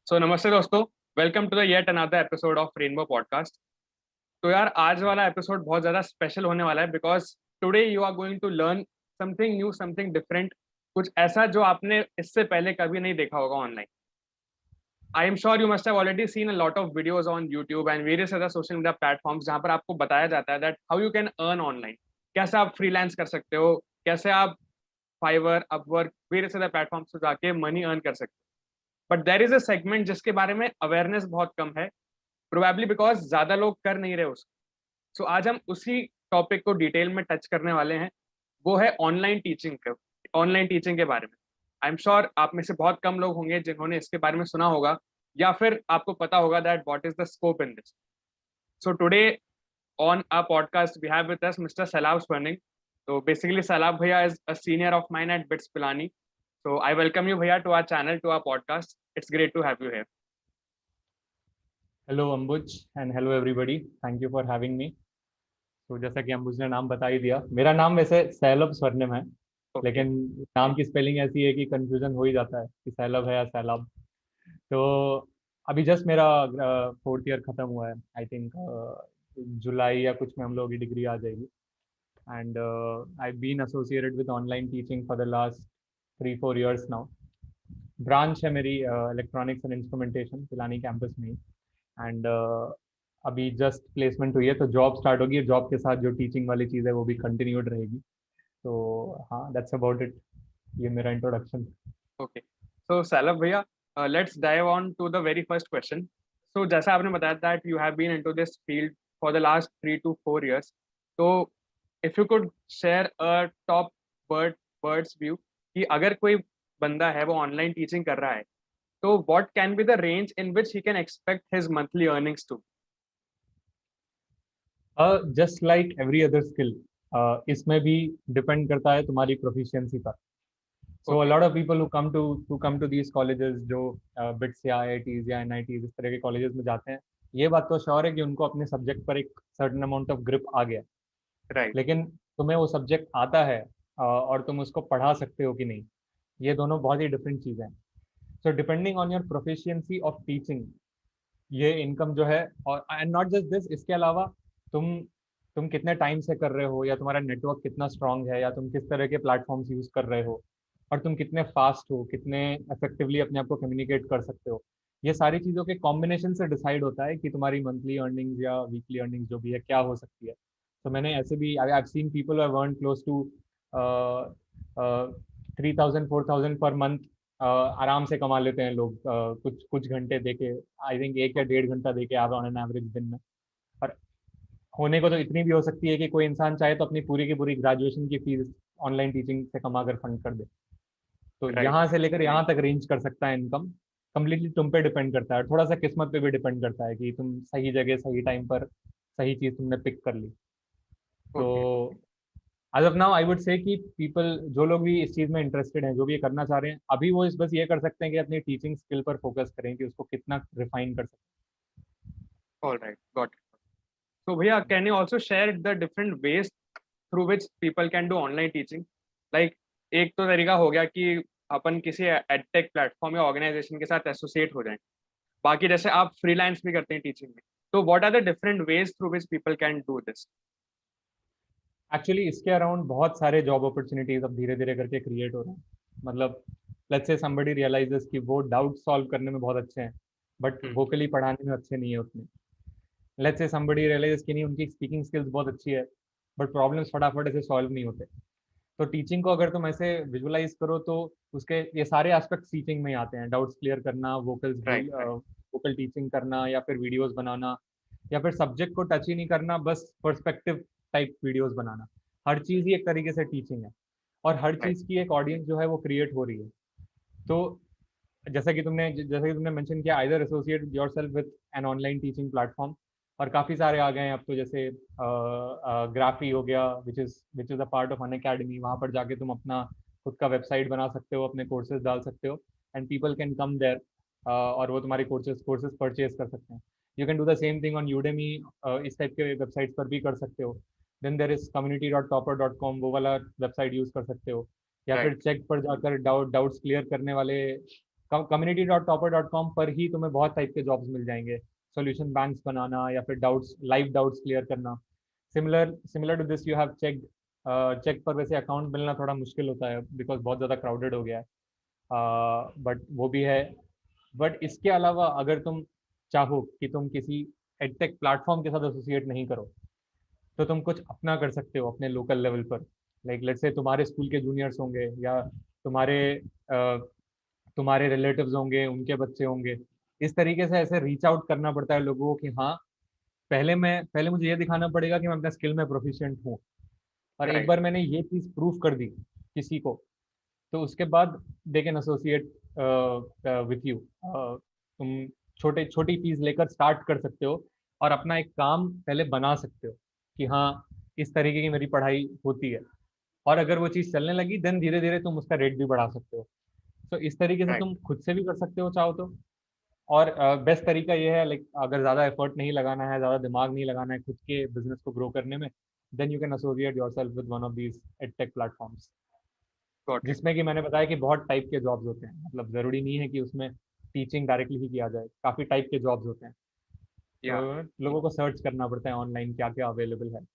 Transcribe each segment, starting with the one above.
सो नमस्ते दोस्तों। Welcome to the yet another episode of Rainbow Podcast. तो यार आज वाला एपिसोड बहुत ज़्यादा स्पेशल होने वाला है because today you are going to learn something new, something different, कुछ ऐसा जो आपने इससे पहले कभी नहीं देखा होगा online. I am sure you must have already seen a lot of videos on YouTube and various other social media platforms जहाँ पर आपको बताया जाता है that how you can earn online, कैसे आप फ्रीलांस कर सकते हो, कैसे आप Fiverr, Upwork, various other platforms पे जाके मनी अर्न कर सकते हो। But there is a segment जिसके बारे में अवेयरनेस बहुत कम है, प्रोबेबली बिकॉज ज्यादा लोग कर नहीं रहे उसको। सो आज हम उसी टॉपिक को डिटेल में टच करने वाले हैं, वो है ऑनलाइन टीचिंग के बारे में। आई एम श्योर आप में से बहुत कम लोग होंगे जिन्होंने इसके बारे में सुना होगा या फिर आपको पता होगा that what is the scope in this. So today on our podcast we have with us Mr. Salab Swarning. So basically Salab bhaiya is a senior of mine at BITS Pilani. So I welcome you bhaiya to our channel, to our podcast. It's great to have you here. Hello Ambuj and hello everybody, thank you for having me. तो जैसा कि अंबुज ने नाम बता ही दिया, मेरा नाम वैसे सैलब स्वर्णिम है। Okay. लेकिन नाम की स्पेलिंग ऐसी है कि कंफ्यूजन हो ही जाता है कि सैलब है या सैलाब। तो अभी जस्ट मेरा फोर्थ ईयर खत्म हुआ है। आई थिंक जुलाई या कुछ में हम लोग की डिग्री आ जाएगी। And I been associated with online teaching for the last 3-4 years now. Branch है मेरी electronics and instrumentation Pilani campus में ही। एंड अभी जस्ट प्लेसमेंट हुई है तो जॉब स्टार्ट होगी। जॉब के साथ जो टीचिंग वाली चीज़ है वो भी कंटिन्यूड रहेगी। तो हाँ, दैट्स अबाउट इट। ये मेरा introduction. Okay. So Salab bhaiya, let's dive on to the very first question. So जैसा आपने बताया that you have been into this field for the last 3 to 4 years. तो if you could share a top bird's view कि अगर कोई बंदा है वो ऑनलाइन टीचिंग कर रहा है तो what can be the range in which he can expect his monthly earnings to? Just like every other skill, इसमें भी डिपेंड करता है तुम्हारी प्रोफिशिएंसी पर। So Okay. Lot of people who come to these colleges, जो बिट्स या IITs या NITs इस तरह के कॉलेजेस में जाते हैं, ये बात तो श्योर है कि उनको अपने सब्जेक्ट पर एक सर्टेन अमाउंट ऑफ ग्रिप आ गया। Right. लेकिन तुम्हें वो सब्जेक्ट आता है और तुम उसको पढ़ा सकते हो कि नहीं, ये दोनों बहुत ही डिफरेंट चीज़ें हैं। So depending on your proficiency of teaching, ये इनकम जो है, और एंड नॉट जस्ट दिस, इसके अलावा तुम तुम कितने टाइम से कर रहे हो, या तुम्हारा नेटवर्क कितना स्ट्रांग है, या तुम किस तरह के प्लेटफॉर्म्स यूज कर रहे हो, और तुम कितने फास्ट हो, कितने इफेक्टिवली अपने आप को कम्युनिकेट कर सकते हो, ये सारी चीज़ों के कॉम्बिनेशन से डिसाइड होता है कि तुम्हारी मंथली अर्निंग्स या वीकली अर्निंग्स जो भी है क्या हो सकती है। तो मैंने ऐसे भी I have seen people who earn close to 3,000-4,000 per month. आराम से कमा लेते हैं लोग, कुछ कुछ घंटे देके। आई थिंक 1 या 1.5 घंटा देके आप ऑन एन एवरेज दिन में। और होने को तो इतनी भी हो सकती है कि कोई इंसान चाहे तो अपनी पूरी की पूरी ग्रेजुएशन की फीस ऑनलाइन टीचिंग से कमा कर फंड कर दे। तो Right. यहाँ से लेकर यहाँ तक रेंज कर सकता है इनकम। कम्प्लीटली तुम पे डिपेंड करता है, थोड़ा सा किस्मत पे भी डिपेंड करता है कि तुम सही जगह सही टाइम पर सही चीज़ तुमने पिक कर ली। तो Okay. As of now I would say कि पीपल, जो लोग भी इस चीज़ में इंटरेस्टेड हैं, जो भी ये करना चाह रहे हैं, अभी वो इस बस ये कर सकते हैं कि अपनी टीचिंग स्किल पर फोकस करें कि उसको कितना रिफाइन कर सकते All right. Got it. So bhaiya, हैं। can you also share the different ways through which people can do online teaching? Like एक तो तरीका हो गया कि अपन किसी एडटेक प्लेटफॉर्म या ऑर्गेनाइजेशन के साथ एसोसिएट हो जाएं। बाकी जैसे आप फ्रीलांस भी करते हैं टीचिंग में, तो what are the different ways through which people can do this? Actually इसके अराउंड बहुत सारे जॉब अपॉर्चुनिटीज अब धीरे धीरे करके क्रिएट हो रहे हैं। मतलब लेट्स से समबडी रियलाइजेस कि वो डाउट सॉल्व करने में बहुत अच्छे हैं, बट वोकली पढ़ाने में अच्छे नहीं है उतने। लेट्स से समबडी रियलाइजेस कि नहीं, उनकी स्पीकिंग स्किल्स बहुत अच्छी है, बट प्रॉब्लम्स फटाफट ऐसे सॉल्व नहीं होते। तो टीचिंग को अगर तुम ऐसे विजुअलाइज करो तो उसके ये सारे एस्पेक्ट्स टीचिंग में ही आते हैं। डाउट्स क्लियर करना, राइट, राइट, वोकल टीचिंग करना, या फिर वीडियोस बनाना, या फिर सब्जेक्ट को टच ही नहीं करना, बस पर्सपेक्टिव टाइप वीडियोस बनाना। हर चीज़ ही एक तरीके से टीचिंग है, और हर राइट, चीज़ की एक ऑडियंस जो है वो क्रिएट हो रही है। तो जैसा कि तुमने मेंशन किया, either associate yourself with an online teaching platform, और काफ़ी सारे आ गए हैं अब तो। जैसे ग्राफी हो गया, which is a part of an academy. वहाँ पर जाके तुम अपना खुद का वेबसाइट बना सकते हो, अपने कोर्सेज डाल सकते हो, and people can come there और वो तुम्हारे कोर्सेज परचेज कर सकते हैं। You can do the same thing on Udemy. इस टाइप के वेबसाइट्स पर भी कर सकते हो। देन देर इज community.topper.com, वो वाला वेबसाइट यूज़ कर सकते हो। या फिर राइट, चेक पर जाकर डाउट्स क्लियर करने वाले community.topper.com पर ही तुम्हें बहुत टाइप के जॉब्स मिल जाएंगे, सॉल्यूशन बैंक्स बनाना या फिर लाइव डाउट्स क्लियर करना। Similar to this you have check पर वैसे अकाउंट मिलना थोड़ा मुश्किल होता है बिकॉज बहुत ज़्यादा क्राउडेड हो गया है, बट वो भी है। बट इसके अलावा अगर तुम चाहो कि तुम किसी एडटेक प्लेटफॉर्म के साथ एसोसिएट नहीं करो, तो तुम कुछ अपना कर सकते हो अपने लोकल लेवल पर। लाइक लेट्स से तुम्हारे स्कूल के जूनियर्स होंगे या तुम्हारे तुम्हारे रिलेटिव्स होंगे, उनके बच्चे होंगे। इस तरीके से ऐसे रीच आउट करना पड़ता है लोगों को कि हाँ, पहले मुझे ये दिखाना पड़ेगा कि मैं अपने स्किल में प्रोफिशिएंट हूँ, और एक राइट। बार मैंने ये चीज़ प्रूफ कर दी किसी को, तो उसके बाद they can associate with you. तुम छोटी चीज लेकर स्टार्ट कर सकते हो और अपना एक काम पहले बना सकते हो कि हाँ, इस तरीके की मेरी पढ़ाई होती है, और अगर वो चीज़ चलने लगी देन धीरे धीरे तुम उसका रेट भी बढ़ा सकते हो। तो इस तरीके से राइट। तुम खुद से भी कर सकते हो चाहो तो। और बेस्ट तरीका ये है, लाइक अगर ज़्यादा एफर्ट नहीं लगाना है, ज़्यादा दिमाग नहीं लगाना है खुद के बिजनेस को ग्रो करने में, then you can associate yourself with one of these edtech platforms, got it. जिसमें कि मैंने बताया कि बहुत टाइप के जॉब्स होते हैं। मतलब ज़रूरी नहीं है कि उसमें टीचिंग डायरेक्टली ही किया जाए, काफ़ी टाइप के जॉब्स होते हैं। या तो लोगों को सर्च करना पड़ता है ऑनलाइन क्या क्या अवेलेबल है।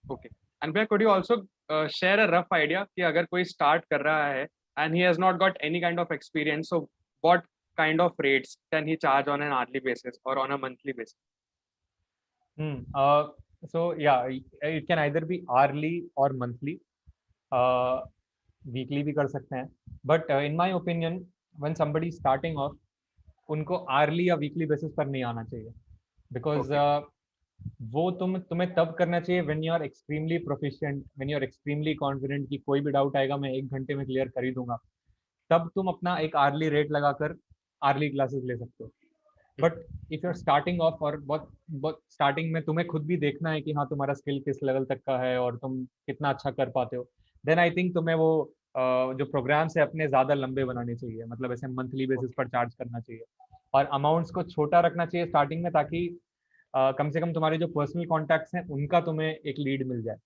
ओके। एंड भैया could you also share a rough idea कि अगर कोई स्टार्ट कर रहा है and he has not got any kind of experience, so what kind of rates can he charge on an hourly basis or on a monthly basis? So yeah, it can either be hourly or monthly, weekly भी कर सकते हैं। But in my opinion when somebody starting of, उनको early या weekly basis पर नहीं आना चाहिए, बिकॉज Okay. वो तुम्हें तब करना चाहिए when you are extremely proficient, when you are extremely confident कि कोई भी डाउट आएगा मैं 1 घंटे में क्लियर कर ही दूंगा। तब तुम अपना एक आर्ली रेट लगाकर आर्ली क्लासेस ले सकते हो। But if you are starting off और बहुत बहुत स्टार्टिंग में तुम्हें खुद भी देखना है कि हाँ तुम्हारा स्किल किस लेवल तक का है और तुम कितना अच्छा कर पाते हो, देन आई थिंक तुम्हें वो जो प्रोग्राम्स है अपने ज़्यादा लंबे बनाने चाहिए, मतलब ऐसे मंथली बेसिस Okay. पर चार्ज करना चाहिए और अमाउंट्स को छोटा रखना चाहिए स्टार्टिंग में, ताकि कम से कम तुम्हारे जो पर्सनल कॉन्टैक्ट्स हैं उनका तुम्हें एक लीड मिल जाए,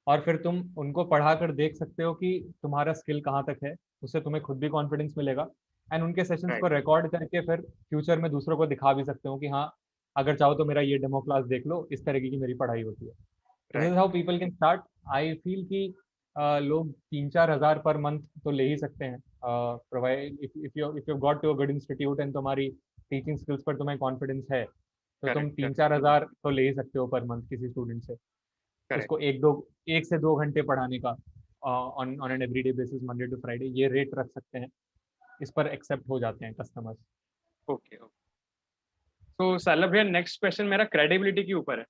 और फिर तुम उनको पढ़ा कर देख सकते हो कि तुम्हारा स्किल कहाँ तक है। उससे तुम्हें खुद भी कॉन्फिडेंस मिलेगा, एंड उनके सेशंस Right. को रिकॉर्ड करके फिर फ्यूचर में दूसरों को दिखा भी सकते हो कि हाँ, अगर चाहो तो मेरा ये डेमो क्लास देख लो, इस तरीके की मेरी पढ़ाई होती है। This Right. Is how people can start. I feel कि लोग 3-4 हज़ार पर मंथ तो ले ही सकते हैं, provide if you got to a good institute and तुम्हारी टीचिंग स्किल्स पर तुम्हें कॉन्फिडेंस है, तो तुम Correct. तीन Correct. चार हज़ार तो ले ही सकते हो पर मंथ किसी स्टूडेंट से। Correct. उसको 1 से 2 घंटे पढ़ाने का on on an everyday basis, Monday to Friday, ये रेट रख सकते हैं। इस पर एक्सेप्ट हो जाते हैं कस्टमर्स। Okay. Okay. तो सालभ भैया नेक्स्ट क्वेश्चन मेरा क्रेडिबिलिटी के ऊपर है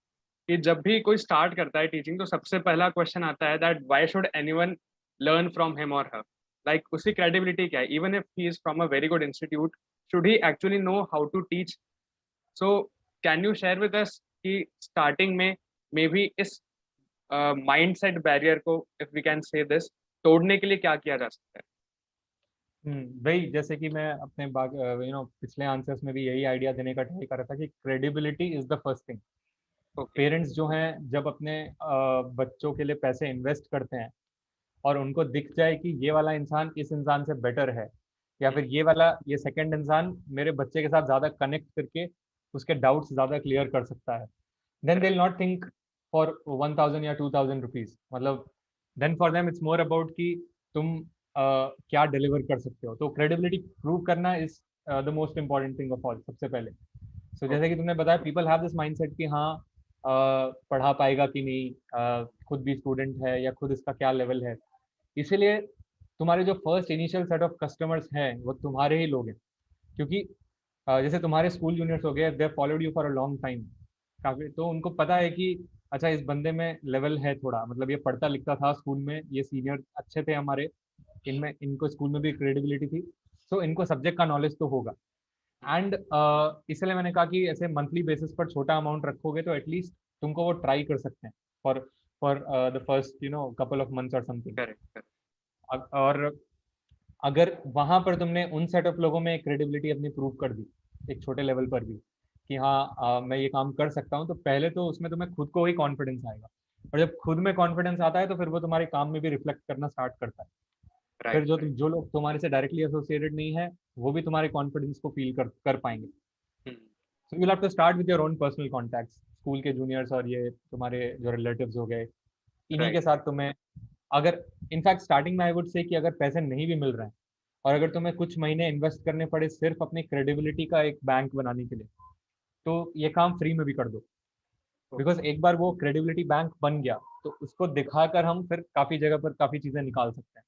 कि जब भी कोई स्टार्ट करता है टीचिंग तो सबसे पहला क्वेश्चन आता है that why should anyone learn from him और हर। लाइक उसकी क्रेडिबिलिटी क्या है? Even if he is from a very good institute, should he actually know how to teach? So can you share with us कि स्टार्टिंग में maybe इस mindset barrier को, if we can say this, तोड़ने के लिए क्या किया जा सकता है? वही जैसे कि मैं अपने पिछले आंसर्स में भी यही आइडिया देने का ट्राई कर रहा था कि credibility is the first thing. Okay. Parents जो हैं जब अपने बच्चों के लिए पैसे इन्वेस्ट करते हैं और उनको दिख जाए कि ये वाला इंसान इस इंसान से बेटर है, या फिर ये सेकंड इंसान मेरे बच्चे के साथ ज़्यादा कनेक्ट करके उसके डाउट्स ज़्यादा क्लियर कर सकता है, then they will not think for 1,000 या 2,000 रुपीज। मतलब then for them it's more about कि तुम क्या डिलीवर कर सकते हो। तो क्रेडिबिलिटी प्रूव करना is the most important thing of all, सबसे पहले। सो जैसे कि तुमने बताया, पीपल हैव दिस माइंडसेट कि हाँ, पढ़ा पाएगा कि नहीं, खुद भी स्टूडेंट है या खुद इसका क्या लेवल है। इसीलिए तुम्हारे जो first initial set of customers हैं वो तुम्हारे ही लोग हैं, क्योंकि जैसे तुम्हारे स्कूल जूनियर्स हो गए, they followed you for a long time काफी, तो उनको पता है कि अच्छा इस बंदे में लेवल है थोड़ा, मतलब ये पढ़ता लिखता था स्कूल में, ये सीनियर अच्छे थे हमारे, इनमें इनको स्कूल में भी क्रेडिबिलिटी थी, तो इनको सब्जेक्ट का नॉलेज तो होगा। एंड इसलिए मैंने कहा कि ऐसे मंथली बेसिस पर छोटा अमाउंट रखोगे तो एटलीस्ट तुमको वो ट्राई कर सकते हैं for for the first couple of months और समथिंग। करेक्ट। और अगर वहां पर तुमने उन सेट ऑफ लोगों में क्रेडिबिलिटी अपनी प्रूव कर दी एक छोटे लेवल पर भी कि हाँ, मैं ये काम कर सकता हूँ, तो पहले तो उसमें तुम्हें खुद को ही कॉन्फिडेंस आएगा, और जब खुद में कॉन्फिडेंस आता है तो फिर वो तुम्हारे काम में भी रिफ्लेक्ट करना स्टार्ट करता है। फिर राइट, राइट। जो लोग तुम्हारे से डायरेक्टली एसोसिएटेड नहीं है वो भी तुम्हारे कॉन्फिडेंस को फील कर पाएंगे। Hmm, so you have to start with your own personal contacts, school के जूनियर्स और ये तुम्हारे जो रिलेटिव्स हो गए, इन्हीं के राइट, साथ तुम्हें, अगर इनफैक्ट स्टार्टिंग में आई वुड से कि अगर पैसे नहीं भी मिल रहे हैं और अगर तुम्हें कुछ महीने इन्वेस्ट करने पड़े सिर्फ अपनी क्रेडिबिलिटी का एक बैंक बनाने के लिए, तो ये काम फ्री में भी कर दो। ओके, बिकॉज एक बार वो क्रेडिबिलिटी बैंक बन गया तो उसको दिखाकर हम फिर काफी जगह पर काफी चीजें निकाल सकते हैं।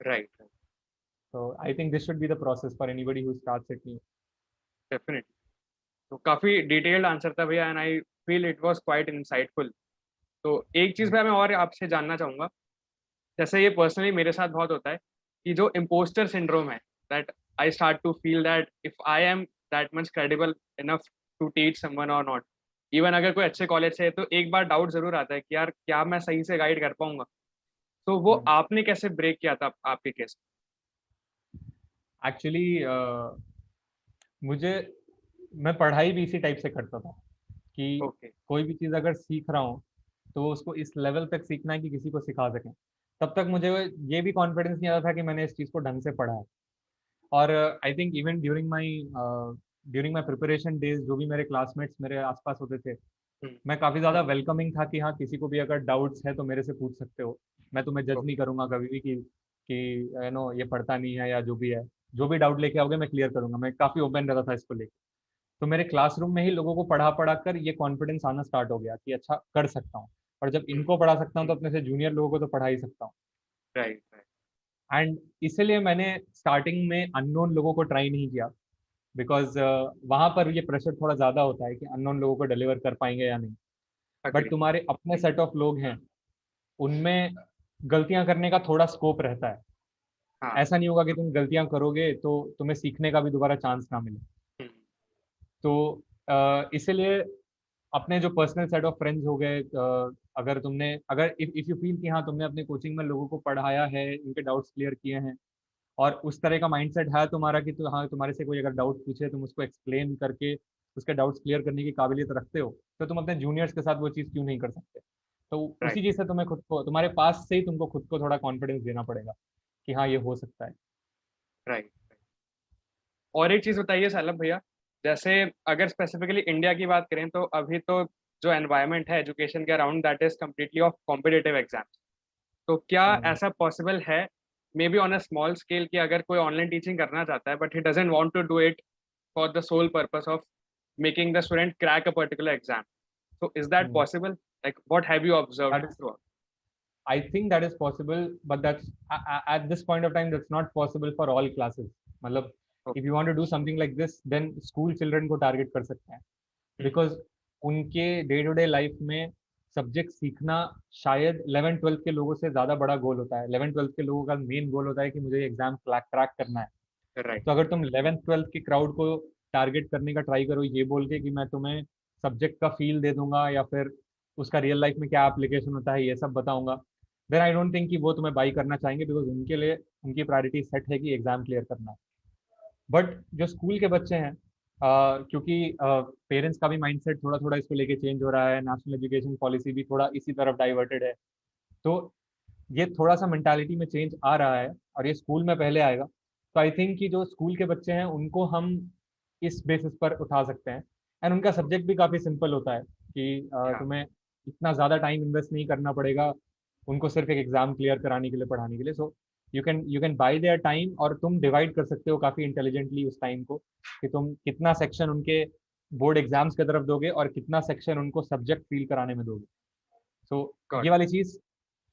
राइट, राइट, तो I think this should be the process for anybody who starts it new. Definitely. तो काफी डिटेल्ड आंसर था भैया, and I feel it was quite insightful. तो एक चीज भैया मैं और आपसे जानना चाहूंगा, जैसे ये पर्सनली मेरे साथ बहुत होता है कि जो इम्पोस्टर सिंड्रोम है, that I start to feel that if I am that much credible enough to teach someone और नॉट। इवन अगर कोई अच्छे कॉलेज से है तो एक बार डाउट जरूर आता है कि यार क्या मैं सही से गाइड कर पाऊंगा। तो वो आपने कैसे ब्रेक किया था आपके केस? एक्चुअली मुझे, मैं पढ़ाई भी इसी टाइप से करता था कि ओके, कोई भी चीज़ अगर सीख रहा हूँ तो उसको इस लेवल तक सीखना है कि किसी को सिखा सकें। तब तक मुझे ये भी कॉन्फिडेंस नहीं आता था कि मैंने इस चीज़ को ढंग से पढ़ा है। और I think even during my preparation days जो भी मेरे क्लासमेट्स मेरे आसपास होते थे, मैं काफ़ी ज़्यादा वेलकमिंग था कि हाँ किसी को भी अगर डाउट्स है तो मेरे से पूछ सकते हो, मैं तुम्हें जज नहीं ओके, करूंगा कभी भी कि यू नो ये पढ़ता नहीं है या जो भी है, जो भी डाउट लेके आओगे मैं क्लियर करूंगा। मैं काफ़ी ओपन रहता था इसको लेके। तो मेरे क्लासरूम में ही लोगों को पढ़ा पढ़ा कर ये कॉन्फिडेंस आना स्टार्ट हो गया कि अच्छा कर सकता हूँ, और जब इनको पढ़ा सकता हूँ तो अपने से जूनियर लोगों को तो पढ़ा ही सकता हूँ। राइट, राइट, एंड इसलिए मैंने स्टार्टिंग में अननोन लोगों को ट्राई नहीं किया, बिकॉज वहां पर ये प्रेशर थोड़ा ज़्यादा होता है कि अननोन लोगों को डिलीवर कर पाएंगे या नहीं। बट अग्री, तुम्हारे अपने सेट ऑफ लोग हैं, उनमें गलतियां करने का थोड़ा स्कोप रहता है। हाँ, ऐसा नहीं होगा कि तुम गलतियां करोगे तो तुम्हें सीखने का भी दोबारा चांस ना मिले। तो इसलिए अपने जो पर्सनल सेट ऑफ फ्रेंड्स हो गए, अगर तुमने, अगर इफ यू फील कि हाँ तुमने अपने कोचिंग में लोगों को पढ़ाया है, उनके डाउट्स क्लियर किए हैं, और उस तरह का माइंडसेट है तुम्हारा कि तो हाँ तुम्हारे से कोई अगर डाउट पूछे तुम उसको एक्सप्लेन करके उसके डाउट्स क्लियर करने की काबिलियत रखते हो, तो तुम अपने जूनियर्स के साथ वो चीज़ क्यों नहीं कर सकते। तो उसी राइट, चीज़ से तुम्हें खुद को, तुम्हारे पास से ही तुमको खुद को थोड़ा कॉन्फिडेंस देना पड़ेगा कि हाँ ये हो सकता है। राइट। और एक चीज बताइए सालब भैया, जैसे अगर स्पेसिफिकली इंडिया की बात करें तो अभी तो जो एनवायरनमेंट है एजुकेशन के around that is completely off competitive exams. तो क्या हम्म, ऐसा पॉसिबल है, maybe on a small scale, कि अगर कोई ऑनलाइन टीचिंग करना चाहता है but he doesn't want to do it for the sole purpose of making the student crack a particular exam, so is that hmm, possible? Like what have you observed that is, throughout? I think that is possible, but that's at this point of time that's not possible for all classes. मतलब Okay. if you want to do something like this, then school children को target कर सकते हैं, Hmm. Because उनके day to day life में subject सीखना शायद 11th 12th के लोगों से ज़्यादा बड़ा गोल होता है। 11th 12th के लोगों का मेन गोल होता है कि मुझे एग्जाम क्रैक करना है। Right. तो अगर तुम 11th 12th के क्राउड को टारगेट करने का ट्राई करो ये बोल के कि मैं तुम्हें सब्जेक्ट का फील दे दूंगा या फिर उसका रियल लाइफ में क्या एप्लीकेशन होता है ये सब बताऊंगा, देन आई डोंट थिंक कि वो तुम्हें बाई करना चाहेंगे, बिकॉज उनके लिए उनकी प्रायोरिटी सेट है कि एग्जाम क्लियर करना है। बट जो स्कूल के बच्चे हैं, क्योंकि पेरेंट्स का भी माइंडसेट थोड़ा थोड़ा इसको लेके चेंज हो रहा है, नेशनल एजुकेशन पॉलिसी भी थोड़ा इसी तरफ डाइवर्टेड है, तो ये थोड़ा सा मेंटालिटी में चेंज आ रहा है और ये स्कूल में पहले आएगा। तो आई थिंक कि जो स्कूल के बच्चे हैं उनको हम इस बेसिस पर उठा सकते हैं। एंड उनका सब्जेक्ट भी काफ़ी सिंपल होता है कि Yeah. तुम्हें इतना ज़्यादा टाइम इन्वेस्ट नहीं करना पड़ेगा उनको सिर्फ एक एग्जाम क्लियर कराने के लिए, पढ़ाने के लिए। So you can buy their time, और तुम डिवाइड कर सकते हो काफ़ी इंटेलिजेंटली उस टाइम को कि तुम कितना सेक्शन उनके बोर्ड एग्जाम्स की तरफ दोगे और कितना सेक्शन उनको सब्जेक्ट फील कराने में दोगे। सो Got ये it. वाली चीज़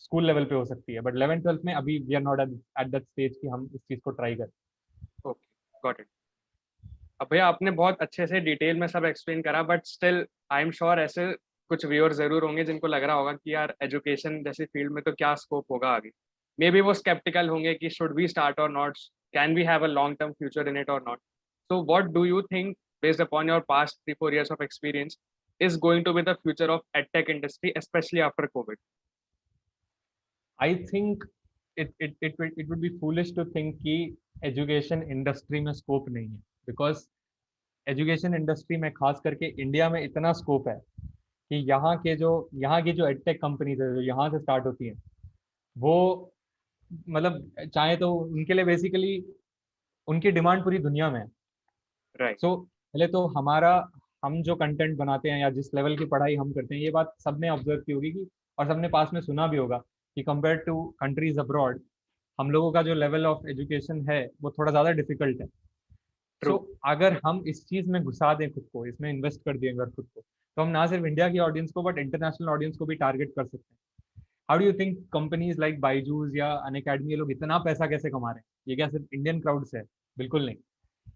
स्कूल लेवल पे हो सकती है, बट 11th 12th में अभी we are not at that stage कि हम इस चीज़ को ट्राई करें। Okay. Got it. अब भैया आपने बहुत अच्छे से डिटेल में सब एक्सप्लेन करा, but still I am sure ऐसे कुछ व्यूअर जरूर होंगे जिनको लग रहा होगा कि यार एजुकेशन जैसी फील्ड में तो क्या स्कोप होगा आगे। मे बी वो स्केप्टिकल होंगे कि शुड वी स्टार्ट और not, can we have a long term future in it और not. So what do you think, based upon your past 3-4 years of experience, is going to be the future of edtech industry, especially after COVID? I think it would be foolish to think कि education industry में scope नहीं है, because education industry में खास करके India में इतना scope है कि यहाँ की जो एडटेक कंपनीज है जो यहाँ से स्टार्ट होती हैं वो मतलब चाहे तो उनके लिए बेसिकली उनकी डिमांड पूरी दुनिया में है। राइट। सो पहले तो हम जो कंटेंट बनाते हैं या जिस लेवल की पढ़ाई हम करते हैं, ये बात सबने ऑब्जर्व की होगी कि, और सबने पास में सुना भी होगा कि कंपेयर टू कंट्रीज अब्रॉड, हम लोगों का जो लेवल ऑफ एजुकेशन है वो थोड़ा ज़्यादा डिफिकल्ट है। ट्रू। सो अगर हम इस चीज़ में घुसा दें खुद को, इसमें इन्वेस्ट कर दें अगर खुद को, तो हम ना सिर्फ इंडिया की ऑडियंस को बट इंटरनेशनल ऑडियंस को भी टारगेट कर सकते हैं। How do you think companies like Byju's या अनअकैडमी, ये लोग इतना पैसा कैसे कमा रहे हैं? ये क्या सिर्फ इंडियन क्राउड से है? बिल्कुल नहीं।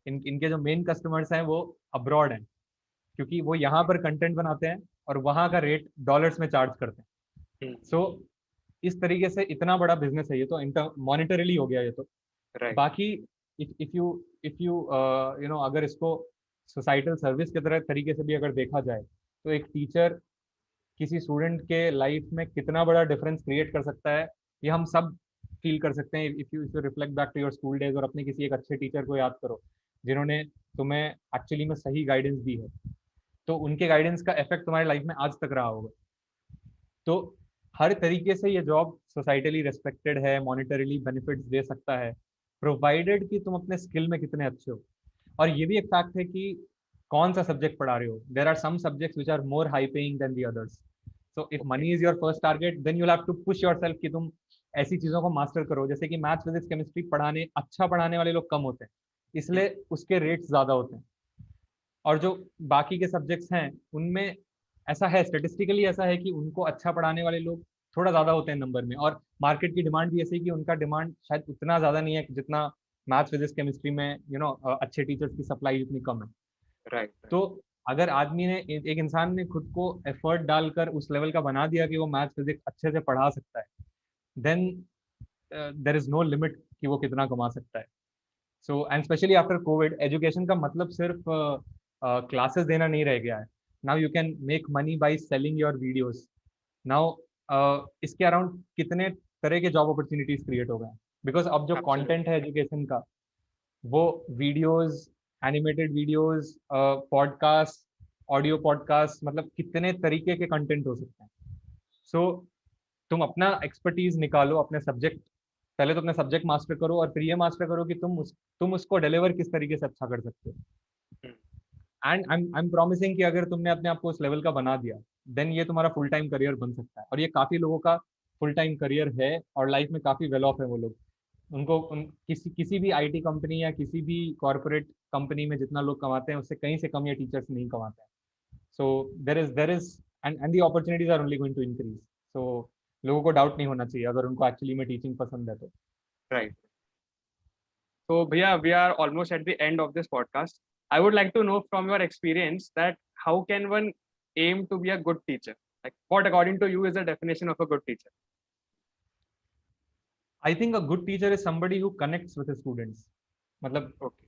इनके जो मेन कस्टमर्स हैं वो अब्रॉड हैं, क्योंकि वो यहाँ पर कंटेंट बनाते हैं और वहाँ का रेट डॉलर्स में चार्ज करते हैं। सो इस तरीके से इतना बड़ा बिजनेस है ये, तो इंटर मॉनिटरली हो गया ये तो। राइट। बाकी इफ यू यू नो अगर इसको सोसाइटल सर्विस के तरह तरीके से भी अगर देखा जाए, तो एक टीचर किसी स्टूडेंट के लाइफ में कितना बड़ा डिफरेंस क्रिएट कर सकता है, ये हम सब फील कर सकते हैं। If you reflect back to your school days और अपने किसी एक अच्छे टीचर को याद करो जिन्होंने तुम्हें एक्चुअली में सही गाइडेंस दी है, तो उनके गाइडेंस का इफेक्ट तुम्हारी लाइफ में आज तक रहा होगा। तो हर तरीके से ये जॉब सोसाइटली रेस्पेक्टेड है, मॉनिटरीली बेनिफिट्स दे सकता है, प्रोवाइडेड कि तुम अपने स्किल में कितने अच्छे हो। और ये भी एक फैक्ट है कि कौन सा सब्जेक्ट पढ़ा रहे हो। There are some subjects which are more high paying than the others. So if money is your first target, then you'll have to push yourself कि तुम ऐसी चीजों को मास्टर करो। जैसे कि मैथ्स, फिजिक्स, केमिस्ट्री पढ़ाने वाले लोग कम होते हैं, इसलिए उसके रेट्स ज्यादा होते हैं। और जो बाकी के सब्जेक्ट्स हैं उनमें ऐसा है, स्टेटिस्टिकली ऐसा है कि उनको अच्छा पढ़ाने वाले लोग थोड़ा ज़्यादा होते हैं नंबर में, और मार्केट की डिमांड भी ऐसी है कि उनका डिमांड शायद उतना ज़्यादा नहीं है जितना मैथ्स, फिजिक्स, केमिस्ट्री में अच्छे टीचर्स की सप्लाई उतनी कम है। राइट। तो अगर आदमी ने, एक इंसान ने खुद को एफर्ट डालकर उस लेवल का बना दिया कि वो मैथ्स फिजिक्स अच्छे से पढ़ा सकता है, then there is no limit कि वो कितना कमा सकता है। So and specially after COVID, education का मतलब सिर्फ क्लासेस देना नहीं रह गया है। Now you can make money by selling your videos. Now इसके अराउंड कितने तरह के जॉब अपॉर्चुनिटीज क्रिएट हो गए हैं, बिकॉज अब जो एब्सोल्युटली। कंटेंट है एजुकेशन का, वो videos, animated videos, podcast, audio podcast, मतलब कितने तरीके के कंटेंट हो सकते हैं। सो तुम अपना एक्सपर्टीज निकालो, अपने सब्जेक्ट, पहले तो अपने सब्जेक्ट मास्टर करो और फिर ये मास्टर करो कि तुम उसको डिलीवर किस तरीके से अच्छा कर सकते हो। एंड आई एम प्रॉमिसिंग कि अगर तुमने अपने आप को उस लेवल का बना दिया, देन ये तुम्हारा फुल टाइम करियर बन सकता है। और ये काफी लोगों का फुल टाइम करियर है और लाइफ में काफी वेल ऑफ है वो लोग। किसी भी आईटी कंपनी या किसी भी कॉर्पोरेट कंपनी में जितना लोग कमाते हैं उससे कहीं से कम ये टीचर्स नहीं कमाते हैं। So there is and the opportunities are only going to increase. So लोगों को डाउट नहीं होना चाहिए अगर उनको एक्चुअली में टीचिंग पसंद है तो। Right. So, Bhaiya, we are almost at the end of this podcast. I would like to know from your experience that how can one aim to be a good teacher? Like, what according to you is the definition of a good teacher? I think a good teacher is somebody who connects with students. मतलब Okay.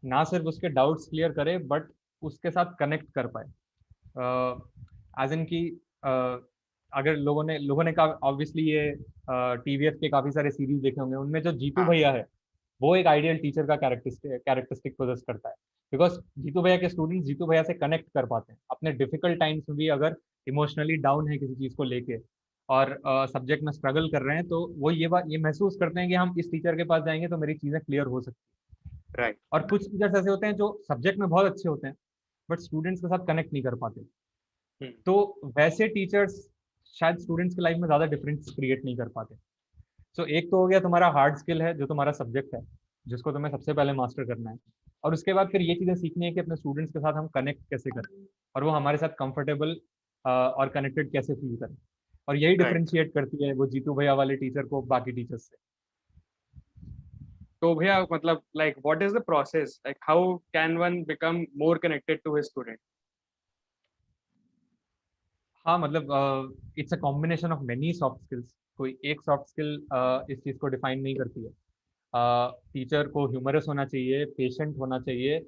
ना सिर्फ उसके doubts clear करे but उसके साथ connect कर पाए। As in की अगर लोगों ने ऑब्वियसली ये टीवीएफ के काफी सारे सीरीज देखे होंगे, उनमें जो जीतू हाँ। भैया है वो एक आइडियल टीचर का कैरेक्टरिस्टिक पोजेस करता है। बिकॉज जीतू भैया के स्टूडेंट्स जीतू भैया से कनेक्ट कर पाते हैं अपने डिफिकल्ट टाइम्स में भी। अगर इमोशनली डाउन है किसी चीज को लेके और सब्जेक्ट में स्ट्रगल कर रहे हैं, तो वो ये महसूस करते हैं कि हम इस टीचर के पास जाएंगे तो मेरी चीजें क्लियर हो सकती Right. है। और कुछ टीचर्स ऐसे होते हैं जो सब्जेक्ट में बहुत अच्छे होते हैं बट स्टूडेंट्स के साथ कनेक्ट नहीं कर पाते। Hmm. तो वैसे टीचर्स शायद स्टूडेंट्स की लाइफ में ज्यादा डिफरेंस क्रिएट नहीं कर पाते। सो एक तो हो गया तुम्हारा हार्ड स्किल है जो तुम्हारा सब्जेक्ट है, जिसको तुम्हें सबसे पहले मास्टर करना है। और उसके बाद फिर ये चीजें सीखनी है कि अपने स्टूडेंट्स के साथ हम कनेक्ट कैसे करें और वो हमारे साथ कंफर्टेबल और कनेक्टेड कैसे फील करें। और यही Right. डिफरेंशिएट करती है वो जीतू भैया वाले टीचर को बाकी टीचर्स से। So, Bhaiya, matlab, like, what is the process? Like, how can one become more connected to his student? हाँ मतलब it's a combination of many soft skills. कोई एक सॉफ्ट स्किल इस चीज को डिफाइन नहीं करती है। टीचर को ह्यूमरस होना चाहिए, पेशेंट होना चाहिए,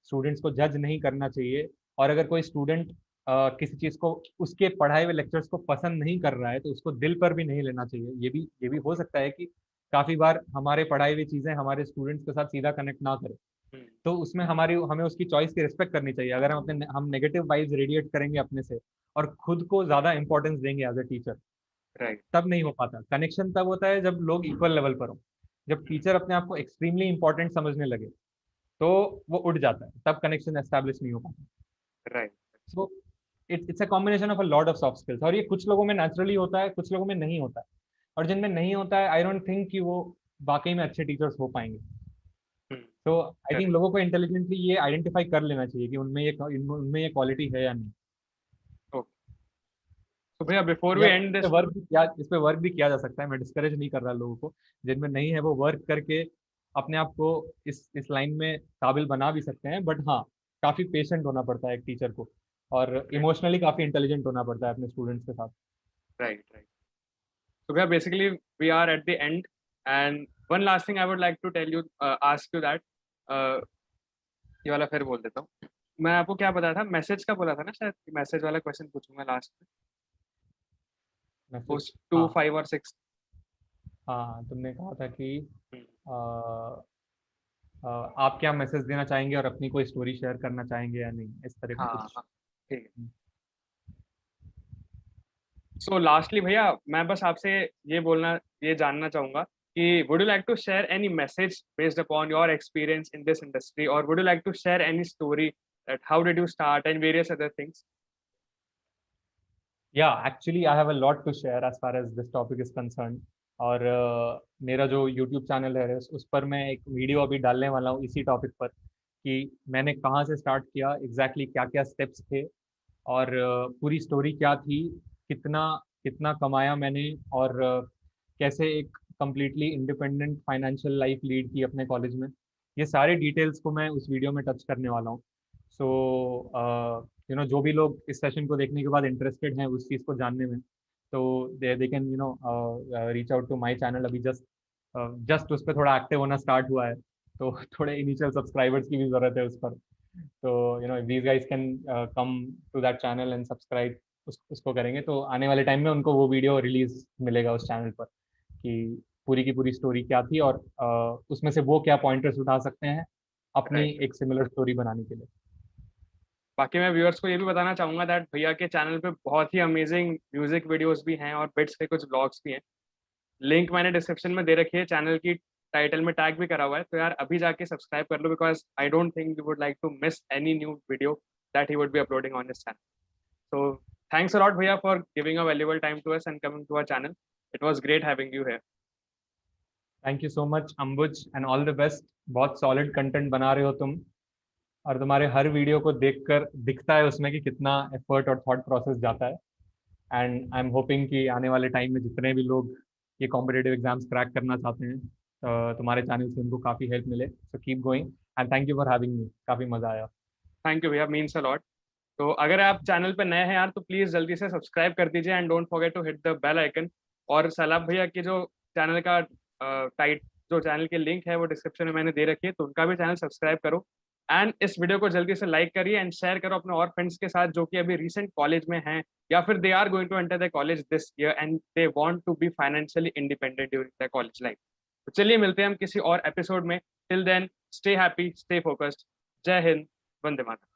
स्टूडेंट्स को जज नहीं करना चाहिए। और अगर कोई स्टूडेंट किसी चीज को, उसके पढ़ाए हुए लेक्चर्स को पसंद नहीं कर रहा है, तो उसको दिल पर भी नहीं लेना चाहिए। ये भी हो सकता है कि काफी बार हमारे पढ़ाई हुई चीजें हमारे स्टूडेंट्स के साथ सीधा कनेक्ट ना करें, Hmm. तो उसमें हमें उसकी चॉइस की रिस्पेक्ट करनी चाहिए। अगर हम नेगेटिव वाइब्स रेडिएट करेंगे अपने से और खुद को ज्यादा इंपॉर्टेंस देंगे एज अ टीचर, राइट तब नहीं हो पाता। कनेक्शन तब होता है जब लोग इक्वल लेवल पर हो, जब टीचर अपने आप को एक्सट्रीमली इंपॉर्टेंट समझने लगे, तो वो उठ जाता है, तब कनेक्शन एस्टेब्लिश नहीं हो पाता। Right so it's a combination of a lot of soft skills, और ये कुछ लोगों में नेचुरली होता है, कुछ लोगों में नहीं होता है, और जिनमें नहीं होता है आई डोंट थिंक कि वो वाकई में अच्छे टीचर्स हो पाएंगे। तो आई थिंक करेक्ट। लोगों को इंटेलिजेंटली ये आइडेंटिफाई कर लेना चाहिए कि उनमें ये क्वालिटी है या नहीं। ओके, तो भैया बिफोर वी या एंड दिस, इस पे वर्क भी किया जा सकता है, मैं डिस्करेज नहीं कर रहा लोगों को, जिनमें नहीं है वो वर्क करके अपने आप को इस लाइन में काबिल बना भी सकते हैं, बट हाँ, काफी पेशेंट होना पड़ता है एक टीचर को, और इमोशनली काफी इंटेलिजेंट होना पड़ता है अपने स्टूडेंट्स के साथ। Right right. So yeah, basically we are at the end, and one last thing I would like to tell you, ask you that, uh, ये वाला फिर बोल देता हूँ। मैं आपको क्या बताया था, मैसेज का बोला था ना शायद, मैसेज वाला क्वेश्चन पूछूंगा लास्ट में, मैसेज, पोस्ट टू हाँ 5 और 6। हाँ हाँ, तुमने कहा था कि आ, आप क्या मैसेज देना चाहेंगे और अपनी कोई स्टोरी शेयर करना चाहेंगे या नहीं, इस तरह का हाँ कुछ। हाँ ठीक है। हम्म। सो लास्टली भैया, मैं बस आपसे ये बोलना, ये जानना चाहूंगा कि would you like to share any message based upon your experience in this industry, और would you like to share any story that how did you start and various other things. Actually I have a lot to share as far as this topic is concern, और मेरा जो YouTube channel है उस पर मैं एक video अभी डालने वाला हूँ इसी टॉपिक पर, कि मैंने कहाँ से स्टार्ट किया, एग्जैक्टली क्या क्या स्टेप्स थे, और पूरी स्टोरी क्या थी, कितना कितना कमाया मैंने, और कैसे एक completely independent financial life lead की अपने कॉलेज में। ये सारे डिटेल्स को मैं उस वीडियो में टच करने वाला हूँ। सो जो भी लोग इस सेशन को देखने के बाद इंटरेस्टेड हैं उस चीज़ को जानने में, तो they can reach out to my channel. अभी जस्ट उस पर थोड़ा एक्टिव होना स्टार्ट हुआ है, तो थोड़े इनिशियल सब्सक्राइबर्स की भी ज़रूरत है उस पर। तो these guys can come to that channel and subscribe, उसको करेंगे तो आने वाले टाइम में उनको वो वीडियो रिलीज मिलेगा उस चैनल पर, कि पूरी की पूरी स्टोरी क्या थी, और उसमें से वो क्या पॉइंटर्स उठा सकते हैं अपनी राइट। एक सिमिलर स्टोरी बनाने के लिए। बाकी मैं व्यूअर्स को ये भी बताना चाहूंगा दैट भैया के चैनल पे बहुत ही अमेजिंग म्यूजिक वीडियोस भी हैं और बिट्स के कुछ ब्लॉग्स भी हैं। लिंक मैंने डिस्क्रिप्शन में दे रखी है, चैनल की टाइटल में टैग भी करा हुआ है, तो यार अभी जाके सब्सक्राइब कर लो, because I don't think you would like to miss any new video that he would be uploading on this channel. So thanks a lot भैया for giving a valuable time to us and coming to our channel. It was great having you here. Thank you so much Ambuj, and all the best. बहुत solid content बना रहे हो तुम, और तुम्हारे हर video को देखकर दिखता है उसमें कि कितना एफर्ट और थॉट प्रोसेस जाता है। एंड आई एम होपिंग कि आने वाले टाइम में जितने भी लोग ये कॉम्पिटेटिव एग्जाम्स क्रैक करना चाहते हैं, तुम्हारे चैनल से उनको काफ़ी हेल्प मिले। So keep going, and thank you for having me, काफ़ी मज़ा आया। थैंक यू भैया, मीन्स अ लॉट। तो अगर आप चैनल पे नए हैं यार, तो प्लीज जल्दी से सब्सक्राइब कर दीजिए and don't forget to hit the bell icon. और सलाब भैया की जो चैनल का टाइट जो चैनल की लिंक है वो डिस्क्रिप्शन में मैंने दे रखी है, तो उनका भी चैनल सब्सक्राइब करो। एंड इस वीडियो को जल्दी से लाइक करिए एंड शेयर करो अपने और फ्रेंड्स के साथ जो कि अभी रिसेंट कॉलेज में हैं, या फिर they are going to enter the college this year and they want to be financially independent during the college life. तो चलिए मिलते हैं हम किसी और एपिसोड में। Till then stay happy, stay focused. जय हिंद, वंदे मातरम।